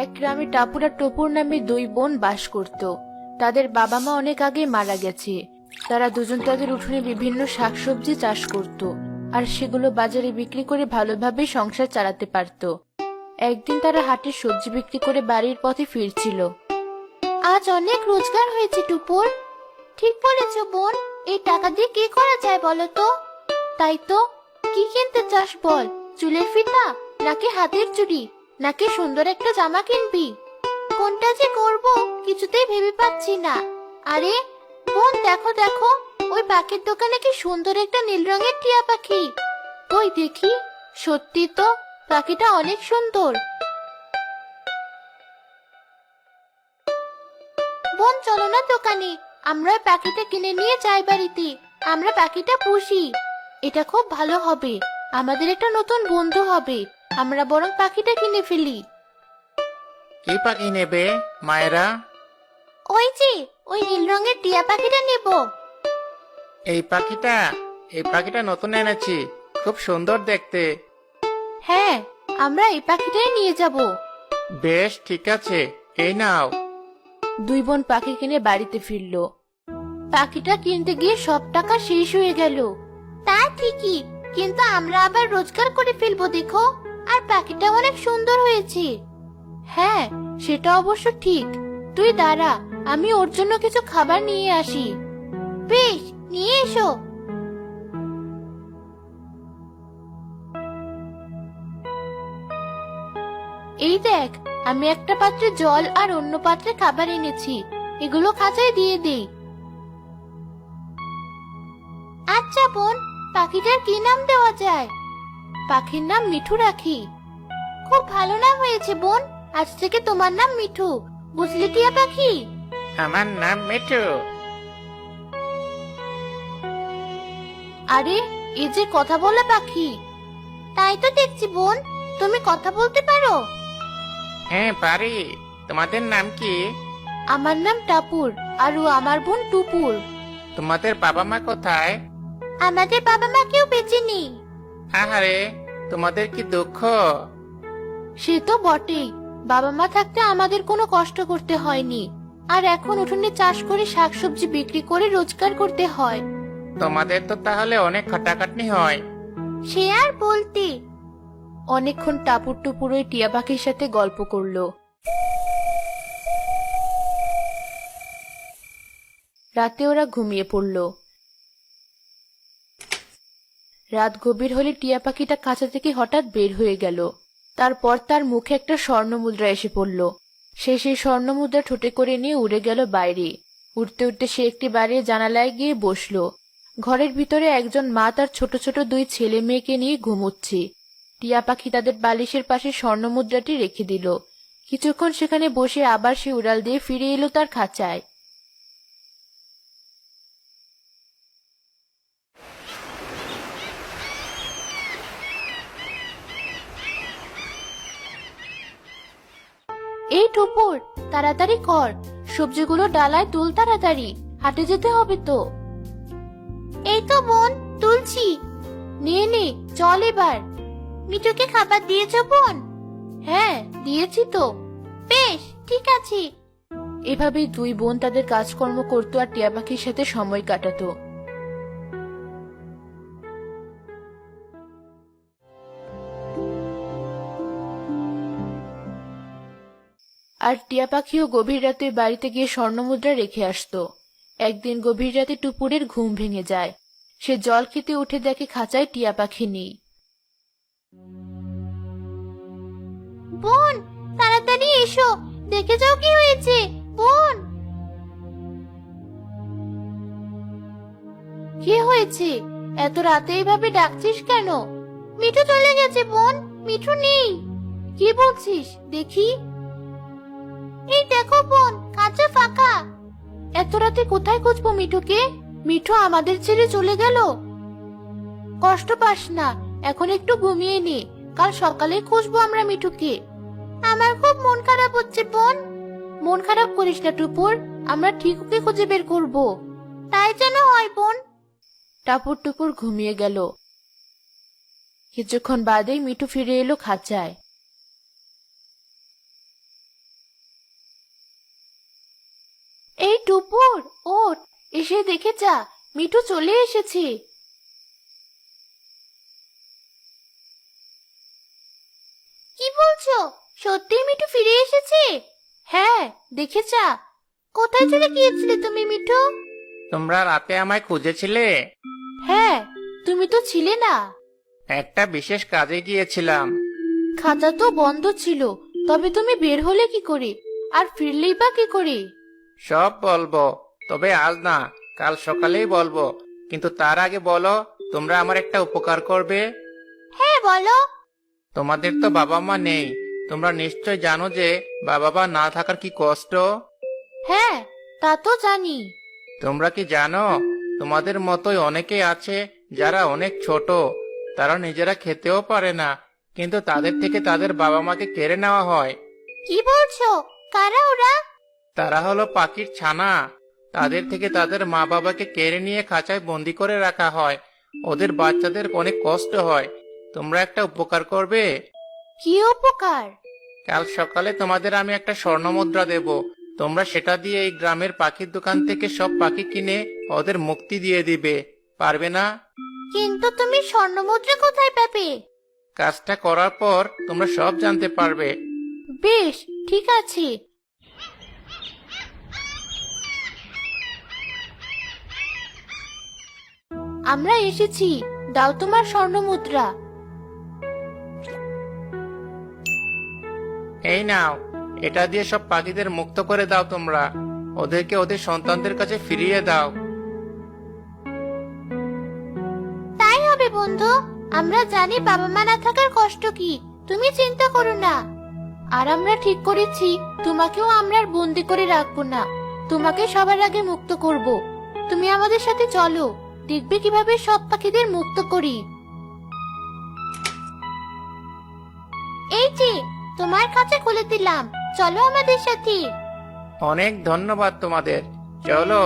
এক গ্রামে টাপুর আর টপুর নামে দুই বোন বাস করত। তাদের বাবা মা অনেক আগে মারা গেছে। তারা দুজন তাদের উঠোনে বিভিন্ন শাকসবজি চাষ করত, আর সেগুলো বাজারে বিক্রি করে ভালোভাবে সংসার চালাতে পারত। একদিন তারা হাটে সবজি বিক্রি করে বাড়ির পথে ফিরছিল। আজ অনেক রোজগার হয়েছে টুপুর। ঠিক বলেছ বোন, এই টাকা দিয়ে কি করা যায় বলো তো? তাই তো, কি কিনতে চাস বল? চুলের ফিতা, নাকি হাতের চুড়ি, নাকি সুন্দর একটা জামা কিনবি? কোনটা যে করব কিছুতেই ভেবে পাচ্ছি না। আরে বোন, দেখো দেখো, ওই পাখির দোকানে কি সুন্দর একটা নীল রঙের টিয়া পাখি। ওই দেখি, সত্যি তো পাখিটা অনেক সুন্দর। বোন চলো না দোকানে, আমরা ওই পাখিটা কিনে নিয়ে যাই বাড়িতে। আমরা পাখিটা পুষি, এটা খুব ভালো হবে। আমাদের একটা নতুন বন্ধু হবে। আমরা বরং পাখিটা কিনে ফেলি। কি পাখি নেবে মায়েরা? ওই যে, ওই নীল রঙের টিয়া পাখিটা নেব। এই পাখিটা নতুন এনেছি, খুব সুন্দর দেখতে। হ্যাঁ, আমরা এই পাখিটাই নিয়ে যাব। বেশ ঠিক আছে, এই নাও। দুই বোন পাখি কিনে বাড়িতে ফিরল। পাখিটা কিনতে গিয়ে সব টাকা শেষ হয়ে গেল। তা ঠিকই, কিন্তু আমরা আবার রোজগার করে ফেলবো দেখো। আর পাখিটা অনেক সুন্দর হয়েছে। হ্যাঁ, সেটা অবশ্য ঠিক। তুই দাঁড়া, আমি ওর জন্য কিছু খাবার নিয়ে আসি। বেশ, নিয়ে এসো। এই দেখ, আমি একটা পাত্রে জল আর অন্য পাত্রে খাবার এনেছি। এগুলো খাঁচায় দিয়ে দেই। আচ্ছা বোন, পাখিটার কি নাম দেওয়া যায়? পাখির নাম মিঠু রাখি। খুব ভালো নাম হয়েছে বোন। আজ থেকে তোমার নাম মিঠু, বুঝলি টিয়া পাখি? আমার নাম মিঠু। আরে, এই যে কথা বলা পাখি। তাই তো দেখছি বোন, তুমি কথা বলতে পারো। হ্যাঁ পারি। তোমাদের নাম কি? আমার নাম টাপুর, আর ও আমার বোন টুপুর। তোমাদের বাবা মা কোথায়? আমাদের বাবা মা কেউ বেঁচে নেই। আহারে, তোমাদের কি দুঃখ। সে তো বটেই, বাবা মা থাকতে আমাদের কোনো কষ্ট করতে হয়নি। আর এখন উঠোনে চাষ করে শাকসবজি বিক্রি করে রোজগার করতে হয়। তোমাদের তো তাহলে অনেক খাটাখাটনি হয়। সে আর বলতে। অনেকক্ষণ টাপুর টুপুর ওই টিয়া পাখির সাথে গল্প করলো। রাতে ওরা ঘুমিয়ে পড়ল। রাত গভীর হলে টিয়া পাখিটা খাঁচা থেকে হঠাৎ বের হয়ে গেল। তারপর তার মুখে একটা স্বর্ণমুদ্রা এসে পড়ল। সে সেই স্বর্ণমুদ্রা ঠোঁটে করে নিয়ে উড়ে গেল বাইরে। উঠতে উঠতে সে একটি বাড়ির জানালায় গিয়ে বসলো। ঘরের ভিতরে একজন মা তার ছোট ছোট দুই ছেলে মেয়েকে নিয়ে ঘুমোচ্ছে। টিয়া পাখি তাদের বালিশের পাশে স্বর্ণমুদ্রাটি রেখে দিল। কিছুক্ষণ সেখানে বসে আবার সে উড়াল দিয়ে ফিরে এলো তার খাঁচায়। এই টুপুর, তাড়াতাড়ি কর, সবজিগুলো ডালায় তুল তাড়াতাড়ি, হাটে যেতে হবে তো। এই তো বোন, তুলছি। নে নে, চল এবার। মিঠুকে খাবার দিয়েছো বোন? হ্যাঁ, দিয়েছি তো। বেশ, ঠিক আছে। এভাবেই দুই বোন তাদের কাজকর্ম করতো আর টিয়া পাখির সাথে সময় কাটাতো। আর টিয়া পাখিও গভীর রাতে বাড়িতে গিয়ে স্বর্ণমুদ্রা রেখে আসতো। একদিন গভীর রাতে টুপুরের ঘুম ভেঙে যায়। সে জল খেতে উঠে দেখে খাঁচায় টিয়া পাখি নেই। বোন, তাড়াতাড়ি এসো, দেখে যাও কি হয়েছে। বোন, কি হয়েছে? এত রাতে এইভাবে ডাকছিস কেন? মিঠু চলে গেছে বোন, মিঠু নেই। কি বলছিস দেখি? এই দেখো বোন, কাঁচা ফাঁকা। এত রাতে কোথায় খুঁজবো মিঠুকে? মিঠু আমাদের ছেড়ে চলে গেল। কষ্ট পাস না, এখন একটু ঘুমিয়ে নে, কাল সকালে খুঁজবো আমরা মিঠুকে। আমার খুব মন খারাপ হচ্ছে বোন। মন খারাপ করিস না টুপুর, আমরা ঠিক ওকে খুঁজে বের করবো। তাই যেন হয় বোন। টাপুর টুপুর ঘুমিয়ে গেল। কিছুক্ষণ বাদেই মিঠু ফিরে এলো খাঁচায়। টুপুর, ওঠ, এসে দেখে যা, মিঠু চলে এসেছে। কি বলছো? সত্যি মিঠু ফিরে এসেছে? হ্যাঁ, দেখে যা। কোথায় চলে গিয়েছিলে তুমি মিঠু? তোমরা রাতে আমায় খুঁজেছিলে? হ্যাঁ, তুমি তো ছিলে না। একটা বিশেষ কাজে গিয়েছিলাম। খাঁচা তো বন্ধ ছিল, তবে তুমি বের হলে কি করে, আর ফিরলেই বা কি করে? সব বলবো, তবে আজ না, কাল সকালেই বলবো। কিন্তু তার আগে বলো, তোমরা আমার একটা উপকার করবে? হ্যাঁ, বলো। তোমাদের তো বাবা মা নেই। তোমরা নিশ্চয় জানো যে বাবা মা না থাকার কি কষ্ট। হ্যাঁ, তা তো জানি। তোমরা কি জানো, তোমাদের মতোই অনেকে আছে যারা অনেক ছোট। তারা নিজেরা খেতেও পারে না, কিন্তু তাদের থেকে তাদের বাবা মাকে কেড়ে নেওয়া হয়। কি বলছো? কারা ওরা? তারা হলো পাখির ছানা। তাদের থেকে তাদের মা বাবাকে কেড়ে নিয়ে খাঁচায় বন্দি করে রাখা হয়। ওদের বাচ্চাদের অনেক কষ্ট হয়। তোমরা একটা উপকার করবে? কি উপকার? কাল সকালে তোমাদের আমি একটা স্বর্ণমুদ্রা দেব। তোমরা সেটা দিয়ে এই গ্রামের পাখির দোকান থেকে সব পাখি কিনে ওদের মুক্তি দিয়ে দিবে। পারবে না? কিন্তু তুমি স্বর্ণমুদ্রা কোথায় পাবে? কাজটা করার পর তোমরা সব জানতে পারবে। বেশ, ঠিক আছে। আমরা এসেছি, দাও তোমার স্বর্ণমুদ্রা। এই নাও, এটা দিয়ে সব পাখিদের মুক্ত করে দাও তোমরা। ওদেরকে ওদের সন্তানদের কাছে ফিরিয়ে দাও। তাই হবে বন্ধু, আমরা জানি বাবা মা না থাকার কষ্ট কি, তুমি চিন্তা করো না। আর আমরা ঠিক করেছি, তোমাকেও আমরা আর বন্দি করে রাখবো না, তোমাকে সবার আগে মুক্ত করব। তুমি আমাদের সাথে চলো, দেখবে কিভাবে সব পাখিদের মুক্ত করি। এই যে, তোমার খাঁচা খুলে দিলাম, চলো আমাদের সাথে। অনেক ধন্যবাদ তোমাদের। চলো।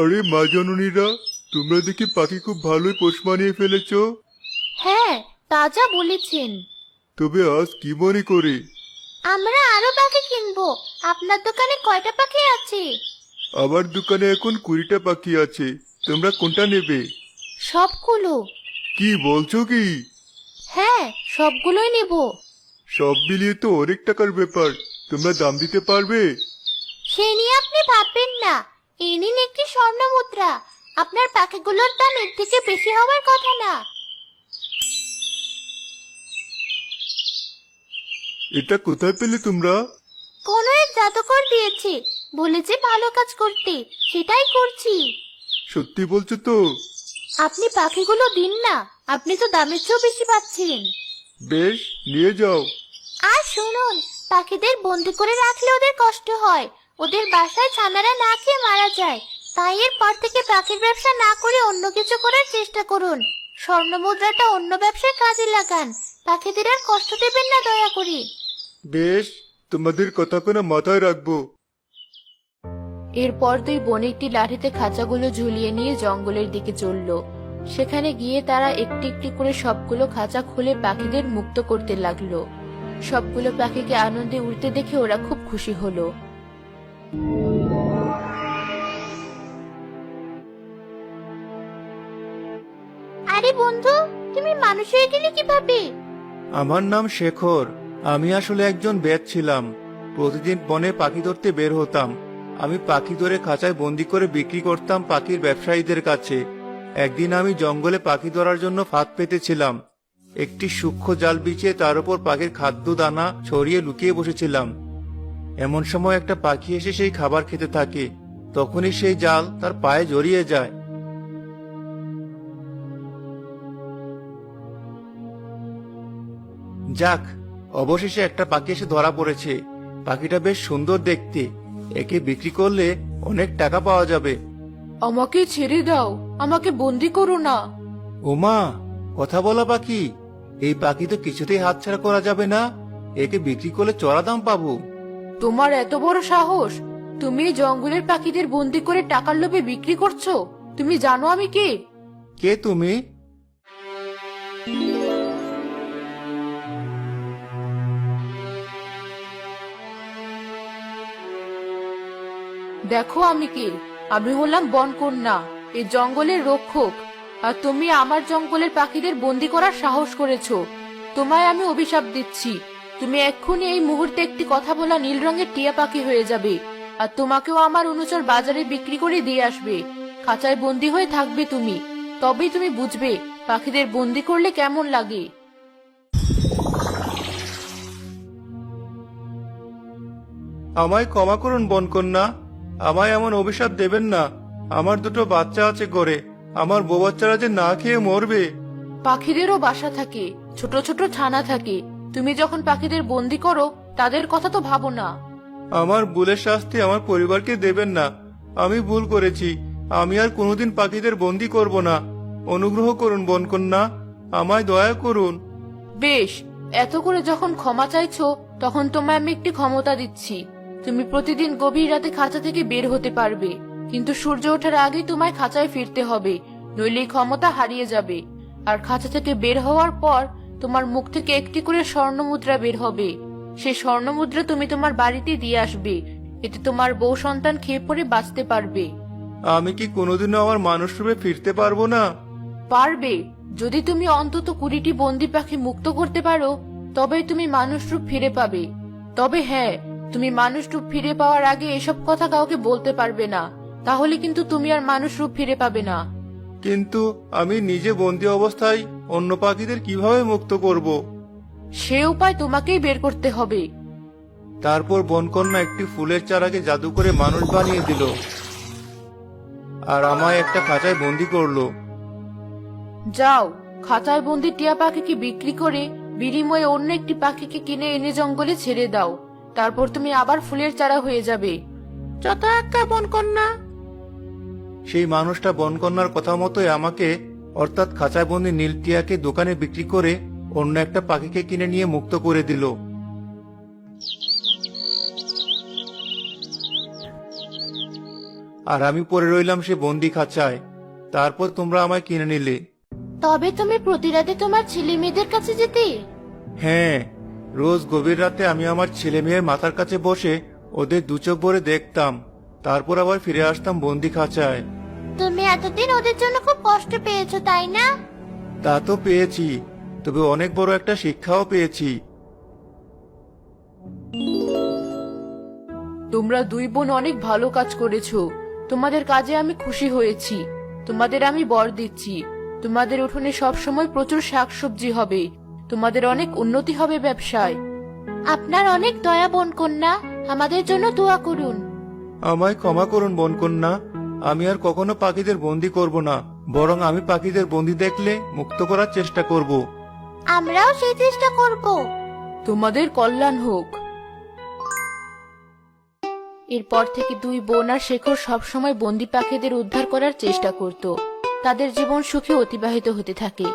আরে মা জননীরা, তোমরা দেখি পাখি খুব ভালোই পোষ মানিয়ে ফেলেছো। হ্যাঁ, তা যা বলেছেন। তবে আজ কি মনে করে? আমরা আরো পাখি কিনবো। আপনার দোকানে কয়টা পাখি আছে? আমার দোকানে এখন 20টা পাখি আছে। তোমরা কোনটা নেবে? সবগুলো। কি বলছো কি? হ্যাঁ, সবগুলোই নেব। সব মিলিয়ে তো অনেক টাকার ব্যাপার। তোমরা দাম দিতে পারবে? সে নিয়ে আপনি ভাববেন না। এই নিন একটি স্বর্ণ মুদ্রা। আপনার পাখিগুলোর দাম এর থেকে বেশি হওয়ার কথা না। এটা কোথায় পেলে তোমরা? কোনো এক জাদুকর দিয়েছে, বলেছে ভালো কাজ করতে, সেটাই করছি। সত্যি বলছো তো? আপনি পাখিগুলো দিন না, আপনি তো দামের চেয়েও বেশি পাচ্ছেন। বেশ, নিয়ে যাও। আর শুনুন, পাখিদের বন্দি করে রাখলে ওদের কষ্ট হয়, ওদের বাসায় ছানারা না খেয়ে মারা যায়। তাই এর পর থেকে পাখির ব্যবসা না করে অন্য কিছু করার চেষ্টা করুন। স্বর্ণ মুদ্রাটা অন্য ব্যবসায় কাজে লাগান। পাখিদের আর কষ্ট দেবেন না দয়া করে। বেশ, তোমাদের কথা কোনো মাথায় রাখবো। এরপর দুই বোন একটি লাঠিতে খাঁচাগুলো ঝুলিয়ে নিয়ে জঙ্গলের দিকে চলল। সেখানে গিয়ে তারা একটি একটি করে সবগুলো খাঁচা খুলে পাখিদের মুক্ত করতে লাগলো। সবগুলো পাখিকে আনন্দে উড়তে দেখে ওরা খুব খুশি হলো। আরে বন্ধু, তুমি মানুষ হয়ে গেলে কিভাবে? আমার নাম শেখর। আমি আসলে একজন বেদ ছিলাম। প্রতিদিন বনে পাখি ধরতে বের হতাম। আমি পাখি ধরে খাঁচায় বন্দি করে বিক্রি করতাম পাখির ব্যবসায়ীদের কাছে। একদিন আমি জঙ্গলে পাখি ধরার জন্য ফাঁদ পেতেছিলাম। একটি সূক্ষ্ম জাল বিছিয়ে তার উপর পাখির খাদ্য দানা ছড়িয়ে লুকিয়ে বসেছিলাম। এমন সময় একটা পাখি এসে সেই খাবার খেতে থাকে। তখনই সেই জাল তার পায়ে জড়িয়ে যায়। যাক, অবশেষে একটা পাখি এসে ধরা পড়েছে। পাখিটা বেশ সুন্দর দেখতে। একে বিক্রি করলে অনেক টাকা পাওয়া যাবে। আমাকে ছেড়ে দাও, আমাকে বন্দি করো না। ওমা, কথা বলা পাখি! এই পাখি তো কিছুতেই হাতছাড়া করা যাবে না। একে বিক্রি করলে চড়া দাম পাবো। তোমার এত বড় সাহস! তুমি এই জঙ্গলের পাখিদের বন্দি করে টাকার লোভে বিক্রি করছো? তুমি জানো আমি কে? কে তুমি? দেখো আমি কে? আমি হলাম বনকন্যা, এই জঙ্গলের রক্ষক। আর তুমি আমার জঙ্গলের পাখিদের বন্দি করার সাহস করেছো। তোমায় আমি অভিশাপ দিচ্ছি, তুমি এক্ষুনি এই মুহূর্তে একটি কথা বলা নীল রঙের টিয়া পাখি হয়ে যাবে। আর তোমাকেও আমার অনুচর বাজারে বিক্রি করে দিয়ে আসবে। খাঁচায় বন্দি হয়ে থাকবে তুমি, তবেই তুমি বুঝবে পাখিদের বন্দি করলে কেমন লাগে। আমায় ক্ষমা করুন বনকন্যা, আমায় এমন অভিশাপ দেবেন না। আমার দুটো বাচ্চা আছে ঘরে, আমার বউ বাচ্চারা যে না খেয়ে মরবে। পাখিদেরও বাসা থাকে, ছোট ছোট ছানা থাকে। তুমি যখন পাখিদের বন্দি করো তাদের কথা তো ভাবো না। আমার ভুলের শাস্তি আমার পরিবারকে দেবেন না। আমি ভুল করেছি, আমি আর কোনোদিন পাখিদের বন্দি করব না। অনুগ্রহ করুন বনকন্যা, আমায় দয়া করুন। বেশ, এত করে যখন ক্ষমা চাইছো তখন তোমায় আমি একটি ক্ষমতা দিচ্ছি। তুমি প্রতিদিন গভীর রাতে খাঁচা থেকে বের হতে পারবে, কিন্তু সূর্য ওঠার আগেই তোমায় খাঁচায় ফিরতে হবে, নইলে এই ক্ষমতা হারিয়ে যাবে। আর খাঁচা থেকে বের হওয়ার পর তোমার মুখ থেকে একটি করে স্বর্ণ মুদ্রা বের হবে। সেই স্বর্ণ মুদ্রা তুমি তোমার বাড়িতে দিয়ে আসবে, এতে তোমার বউ সন্তান খেয়ে পরে বাঁচতে পারবে। আমি কি কোনোদিনও আমার মানুষ রূপে ফিরতে পারবো না? পারবে, যদি তুমি অন্তত 20টি বন্দি পাখি মুক্ত করতে পারো, তবেই তুমি মানুষ রূপ ফিরে পাবে। তবে হ্যাঁ, তুমি মানুষ রূপ ফিরে পাওয়ার আগে এসব কথা কাউকে বলতে পারবে না, তাহলে কিন্তু তুমি আর মানুষ রূপ ফিরে পাবে না। কিন্তু আমি নিজে বন্দি অবস্থায় অন্য পাখিদের কিভাবে মুক্ত করব? সে উপায় তোমাকেই বের করতে হবে। তারপর বনকন্যা একটি ফুলের চারাকে জাদু করে মানুষ বানিয়ে দিল আর আমায় একটা খাঁচায় বন্দি করলো। যাও, খাঁচায় বন্দি টিয়া পাখিকে বিক্রি করে বিনিময়ে অন্য একটি পাখিকে কিনে এনে জঙ্গলে ছেড়ে দাও। তারপর তুমি আবার ফুলের চারা হয়ে যাবে। যত আজ্ঞা বনকন্যা। সেই মানুষটা বনকন্যার কথা মতোই আমাকে, অর্থাৎ খাঁচায় বন্দি নীল টিয়াকে দোকানে বিক্রি করে অন্য একটা পাখিকে কিনে নিয়ে মুক্ত করে দিল। আর আমি পড়ে রইলাম সে বন্দি খাঁচায়। তারপর তোমরা আমায় কিনে নিলে। তবে তুমি প্রতি রাতে তোমার ছেলে মেয়েদের কাছে যেতে? হ্যাঁ, রোজ গভীর রাতে আমি আমার ছেলে মেয়ের মাথার কাছে বসে ওদের দু চোখ ভরে দেখতাম, তারপর আবার ফিরে আসতাম বন্দি খাঁচায়। তুমি এতদিন ওদের জন্য খুব কষ্ট পেয়েছো, তাই না? তা তো পেয়েছি, তবে অনেক বড় একটা শিক্ষাও পেয়েছি। তোমরা দুই বোন অনেক ভালো কাজ করেছো, তোমাদের কাজে আমি খুশি হয়েছি। তোমাদের আমি বর দিচ্ছি, তোমাদের উঠোনে সব সময় প্রচুর শাকসবজি হবে, তোমাদের অনেক উন্নতি হবে ব্যবসায়। আপনার অনেক দয়া বনকন্যা, আমাদের জন্য দোয়া করুন। আমায় ক্ষমা করুন বনকন্যা, আমি আর কখনো পাখিদের বন্দি করব না, বরং আমি পাখিদের বন্দি দেখলে মুক্ত করার চেষ্টা করব। আমরাও সেই চেষ্টা করব। তোমাদের কল্যাণ হোক। এরপর থেকে দুই বোন আর শেখর সবসময় বন্দি পাখিদের উদ্ধার করার চেষ্টা করত। তাদের জীবন সুখে অতিবাহিত হতে থাকে।